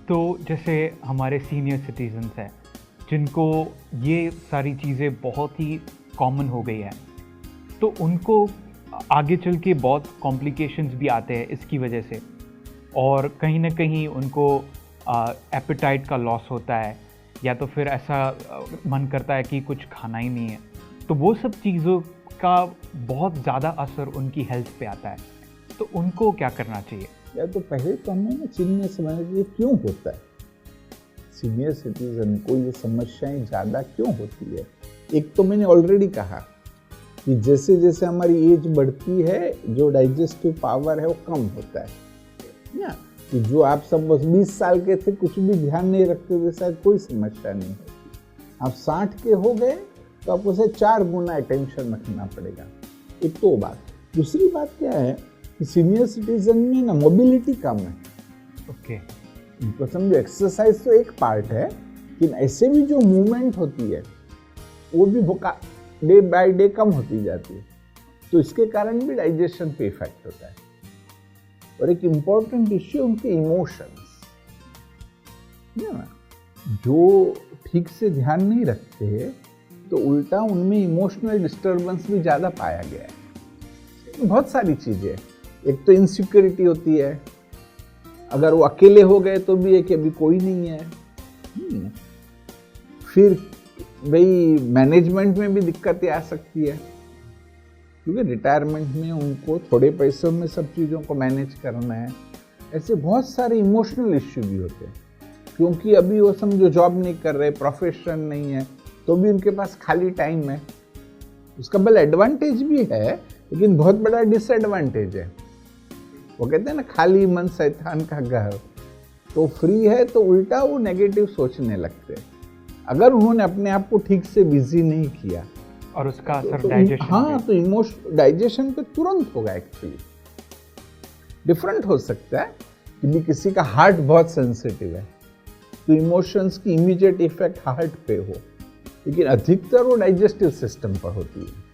तो जैसे हमारे सीनियर सिटीजन्स हैं जिनको ये सारी चीज़ें बहुत ही कॉमन हो गई है, तो उनको आगे चल के बहुत कॉम्प्लिकेशंस भी आते हैं इसकी वजह से, और कहीं ना कहीं उनको एपेटाइट का लॉस होता है, या तो फिर ऐसा मन करता है कि कुछ खाना ही नहीं है। तो वो सब चीज़ों का बहुत ज़्यादा असर उनकी हेल्थ पे आता है, तो उनको क्या करना चाहिए? या तो पहले तो हमें ना चीन में समझना चाहिए क्यों होता है, सीनियर सिटीजन को ये समस्याएं ज़्यादा क्यों होती है। एक तो मैंने ऑलरेडी कहा कि जैसे जैसे हमारी एज बढ़ती है जो डाइजेस्टिव पावर है वो कम होता है ना, कि जो आप सब बस 20 साल के थे कुछ भी ध्यान नहीं रखते थे शायद कोई समस्या नहीं होती। आप 60 के हो गए तो आपको से 4 गुना अटेंशन रखना पड़ेगा। एक तो बात, दूसरी बात क्या है कि सीनियर सिटीजन में ना मोबिलिटी कम है। ओके, उनको समझो एक्सरसाइज तो एक पार्ट है, लेकिन ऐसे भी जो मूवमेंट होती है वो भी डे बाय डे कम होती जाती है, तो इसके कारण भी डाइजेशन पे इफेक्ट होता है। और एक इम्पॉर्टेंट इश्यू उनके इमोशंस, जो ठीक से ध्यान नहीं रखते तो उल्टा उनमें इमोशनल डिस्टर्बेंस भी ज़्यादा पाया गया है। बहुत सारी चीज़ें, एक तो इनसिक्योरिटी होती है, अगर वो अकेले हो गए तो भी है कि अभी कोई नहीं है। फिर भाई मैनेजमेंट में भी दिक्कतें आ सकती है, क्योंकि रिटायरमेंट में उनको थोड़े पैसों में सब चीज़ों को मैनेज करना है। ऐसे बहुत सारे इमोशनल इश्यू भी होते हैं, क्योंकि अभी वो समझो जॉब नहीं कर रहे, प्रोफेशन नहीं है, तो भी उनके पास खाली टाइम है। उसका बल एडवांटेज भी है, लेकिन बहुत बड़ा डिसएडवांटेज है। वो कहते हैं ना खाली मन शैतान का घर, तो फ्री है तो उल्टा वो नेगेटिव सोचने लगते हैं। अगर उन्होंने अपने आप को ठीक से बिजी नहीं किया और उसका असर डाइजेशन तो इमोशन डाइजेशन पे तुरंत होगा। एक्चुअली डिफरेंट हो सकता है कि भी किसी का हार्ट बहुत सेंसिटिव है तो इमोशंस की इमीडिएट इफेक्ट हार्ट पे हो, लेकिन अधिकतर वो डाइजेस्टिव सिस्टम पर होती है।